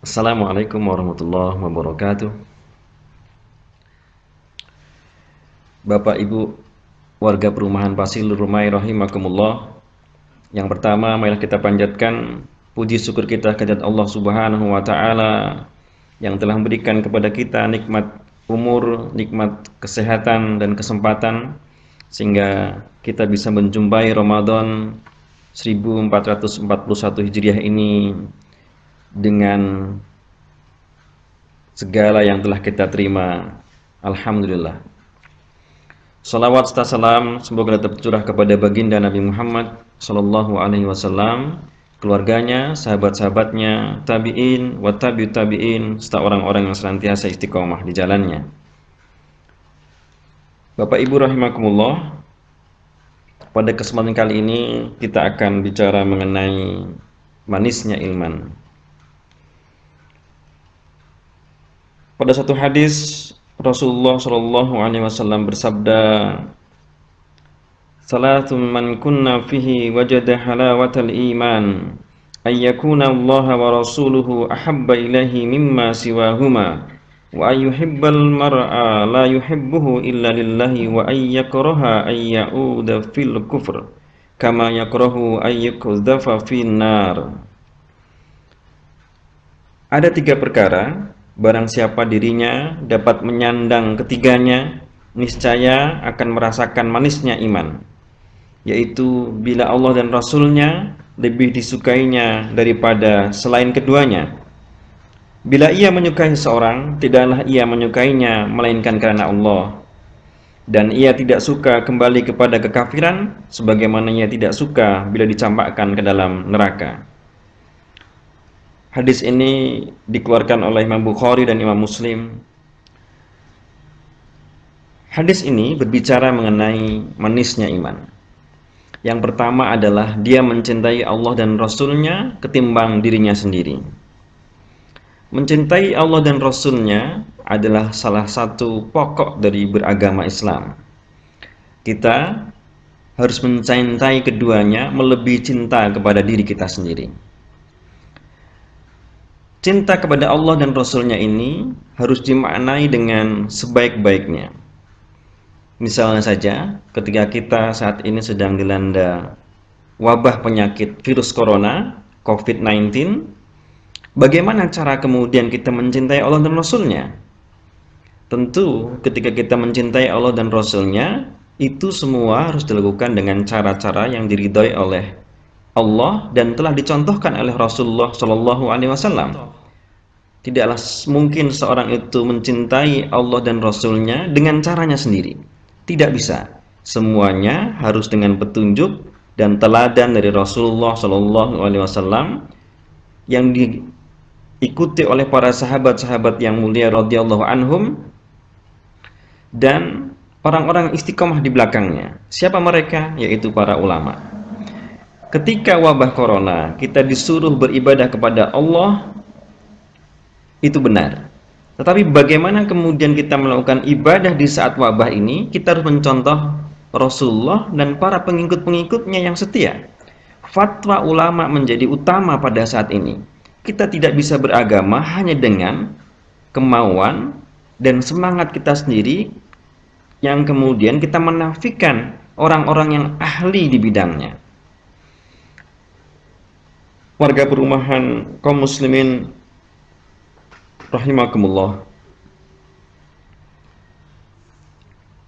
Assalamualaikum warahmatullahi wabarakatuh. Bapak Ibu warga perumahan Pasilur Rumai rahimakumullah. Yang pertama, marilah kita panjatkan puji syukur kita kehadirat Allah Subhanahu wa taala yang telah memberikan kepada kita nikmat umur, nikmat kesehatan dan kesempatan sehingga kita bisa menjumpai Ramadan 1441 Hijriah ini dengan segala yang telah kita terima. Alhamdulillah. Salawat serta salam semoga tetap tercurah kepada baginda Nabi Muhammad sallallahu alaihi wasallam, keluarganya, sahabat-sahabatnya, tabi'in, wa tabi'ut tabi'in, serta orang-orang yang senantiasa istiqomah di jalannya. Bapak Ibu rahimakumullah, pada kesempatan kali ini kita akan bicara mengenai manisnya ilman. Pada satu hadis Rasulullah Shallallahu Alaihi Wasallam bersabda, "Salatun man kunna fihi wajada halawatal iman, ayyakuna Allah wa rasuluhu ahabba ilaihi mimma siwahuma, wa ayyuhibbal mar'a la yuhibbuhu illa lillahi, wa ayyakraha ayyauda fil kufr, kama yakrahu ayyukudzafa fin nar." Ada tiga perkara, barang siapa dirinya dapat menyandang ketiganya, niscaya akan merasakan manisnya iman, yaitu bila Allah dan Rasulnya lebih disukainya daripada selain keduanya. Bila ia menyukai seseorang, tidaklah ia menyukainya melainkan karena Allah, dan ia tidak suka kembali kepada kekafiran sebagaimana ia tidak suka bila dicampakkan ke dalam neraka. Hadis ini dikeluarkan oleh Imam Bukhari dan Imam Muslim. Hadis ini berbicara mengenai manisnya iman. Yang pertama adalah dia mencintai Allah dan Rasulnya ketimbang dirinya sendiri. Mencintai Allah dan Rasulnya adalah salah satu pokok dari beragama Islam. Kita harus mencintai keduanya melebihi cinta kepada diri kita sendiri. Cinta kepada Allah dan Rasulnya ini harus dimaknai dengan sebaik-baiknya. Misalnya saja, ketika kita saat ini sedang dilanda wabah penyakit virus corona, COVID-19, bagaimana cara kemudian kita mencintai Allah dan Rasulnya? Tentu ketika kita mencintai Allah dan Rasulnya, itu semua harus dilakukan dengan cara-cara yang diridhoi oleh Allah dan telah dicontohkan oleh Rasulullah Shallallahu Alaihi Wasallam. Tidaklah mungkin seorang itu mencintai Allah dan Rasulnya dengan caranya sendiri. Tidak bisa. Semuanya harus dengan petunjuk dan teladan dari Rasulullah Shallallahu Alaihi Wasallam yang diikuti oleh para sahabat-sahabat yang mulia radhiyallahu anhum dan orang-orang istiqomah di belakangnya. Siapa mereka? Yaitu para ulama. Ketika wabah corona, kita disuruh beribadah kepada Allah, itu benar. Tetapi bagaimana kemudian kita melakukan ibadah di saat wabah ini? Kita harus mencontoh Rasulullah dan para pengikut-pengikutnya yang setia. Fatwa ulama menjadi utama pada saat ini. Kita tidak bisa beragama hanya dengan kemauan dan semangat kita sendiri yang kemudian kita menafikan orang-orang yang ahli di bidangnya. Warga perumahan kaum muslimin rahimakumullah.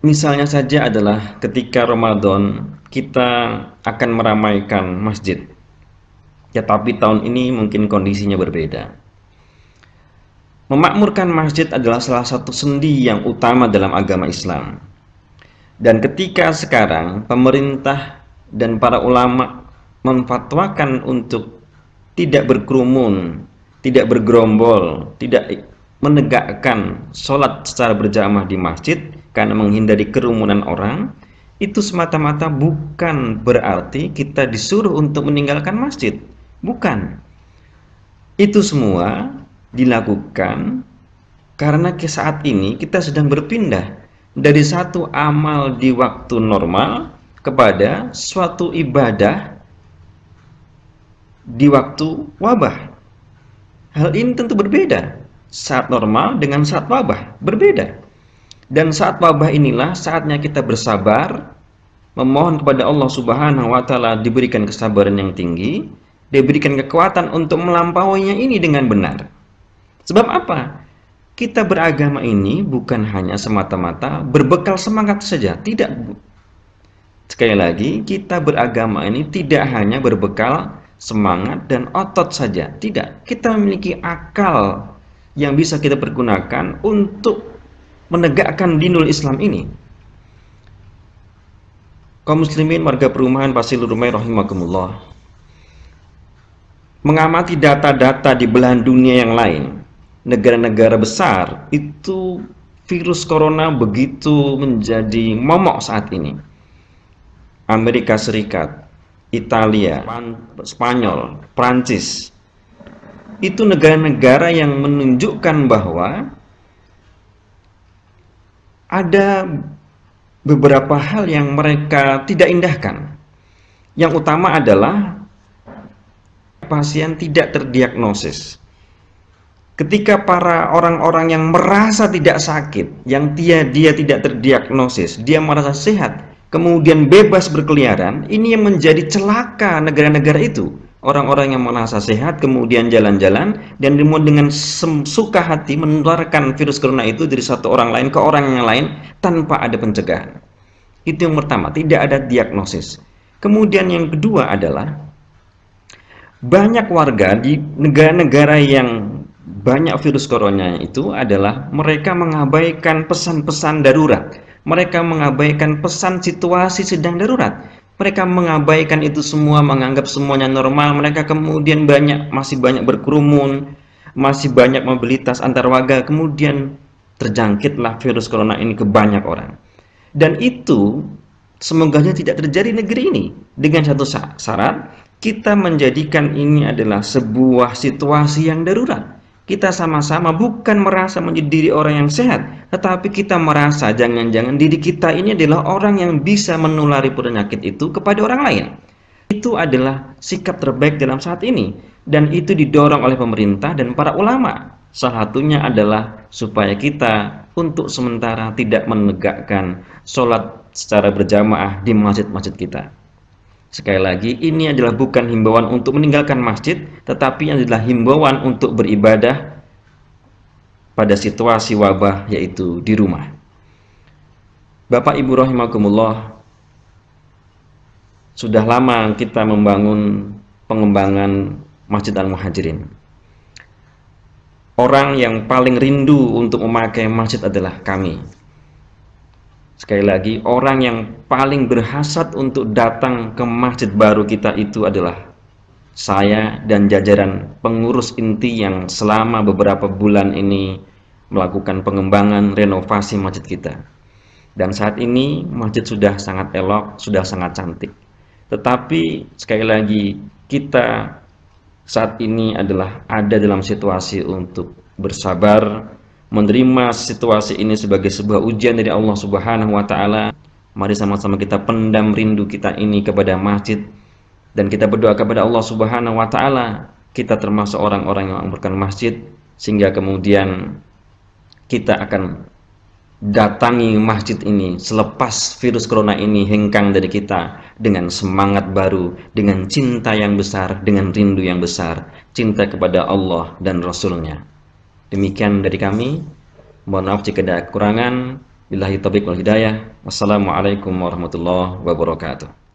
Misalnya saja adalah ketika Ramadan kita akan meramaikan masjid. Ya, tapi tahun ini mungkin kondisinya berbeda. Memakmurkan masjid adalah salah satu sendi yang utama dalam agama Islam. Dan ketika sekarang pemerintah dan para ulama memfatwakan untuk tidak berkerumun, tidak bergerombol, tidak menegakkan sholat secara berjamaah di masjid karena menghindari kerumunan orang, itu semata-mata bukan berarti kita disuruh untuk meninggalkan masjid. Bukan. Itu semua dilakukan karena saat ini kita sedang berpindah dari satu amal di waktu normal kepada suatu ibadah di waktu wabah. Hal ini tentu berbeda. Saat normal dengan saat wabah berbeda. Dan saat wabah inilah saatnya kita bersabar, memohon kepada Allah Subhanahu wa taala diberikan kesabaran yang tinggi, diberikan kekuatan untuk melampauinya ini dengan benar. Sebab apa? Kita beragama ini bukan hanya semata-mata berbekal semangat saja, tidak. Sekali lagi, kita beragama ini tidak hanya berbekal semangat dan otot saja, tidak. Kita memiliki akal yang bisa kita pergunakan untuk menegakkan dinul Islam ini. Kaum muslimin warga perumahan Pasilur Rumai rahimakumullah, mengamati data-data di belahan dunia yang lain, negara-negara besar itu virus corona begitu menjadi momok saat ini. Amerika Serikat, Italia, Spanyol, Prancis, itu negara-negara yang menunjukkan bahwa ada beberapa hal yang mereka tidak indahkan. Yang utama adalah pasien tidak terdiagnosis. Ketika para orang-orang yang merasa tidak sakit, yang dia tidak terdiagnosis, dia merasa sehat, kemudian bebas berkeliaran, ini yang menjadi celaka negara-negara itu. Orang-orang yang merasa sehat kemudian jalan-jalan dan dengan suka hati menularkan virus corona itu dari satu orang lain ke orang yang lain tanpa ada pencegahan. Itu yang pertama, tidak ada diagnosis. Kemudian yang kedua adalah banyak warga di negara-negara yang banyak virus corona itu adalah mereka mengabaikan pesan-pesan darurat. Mereka mengabaikan pesan situasi sedang darurat. Mereka mengabaikan itu semua, menganggap semuanya normal. Mereka kemudian masih banyak berkerumun, masih banyak mobilitas antar warga. Kemudian terjangkitlah virus corona ini ke banyak orang. Dan itu semoganya tidak terjadi di negeri ini. Dengan satu syarat, kita menjadikan ini adalah sebuah situasi yang darurat. Kita sama-sama bukan merasa menjadi diri orang yang sehat, tetapi kita merasa jangan-jangan diri kita ini adalah orang yang bisa menulari penyakit itu kepada orang lain. Itu adalah sikap terbaik dalam saat ini, dan itu didorong oleh pemerintah dan para ulama. Salah satunya adalah supaya kita untuk sementara tidak menegakkan sholat secara berjamaah di masjid-masjid kita. Sekali lagi, ini adalah bukan himbauan untuk meninggalkan masjid, tetapi adalah himbauan untuk beribadah pada situasi wabah, yaitu di rumah. Bapak Ibu rahimakumullah, sudah lama kita membangun pengembangan Masjid Al-Muhajirin. Orang yang paling rindu untuk memakai masjid adalah kami. Sekali lagi, orang yang paling berhasrat untuk datang ke masjid baru kita itu adalah saya dan jajaran pengurus inti yang selama beberapa bulan ini melakukan pengembangan renovasi masjid kita. Dan saat ini masjid sudah sangat elok, sudah sangat cantik. Tetapi sekali lagi, kita saat ini adalah ada dalam situasi untuk bersabar, menerima situasi ini sebagai sebuah ujian dari Allah Subhanahu wa taala. Mari sama-sama kita pendam rindu kita ini kepada masjid dan kita berdoa kepada Allah Subhanahu wa taala kita termasuk orang-orang yang memperkenalkan masjid, sehingga kemudian kita akan datangi masjid ini selepas virus corona ini hengkang dari kita dengan semangat baru, dengan cinta yang besar, dengan rindu yang besar, cinta kepada Allah dan Rasulnya. Demikian dari kami. Mohon maaf jika ada kekurangan. Billahi taufiq wal hidayah. Wassalamualaikum warahmatullahi wabarakatuh.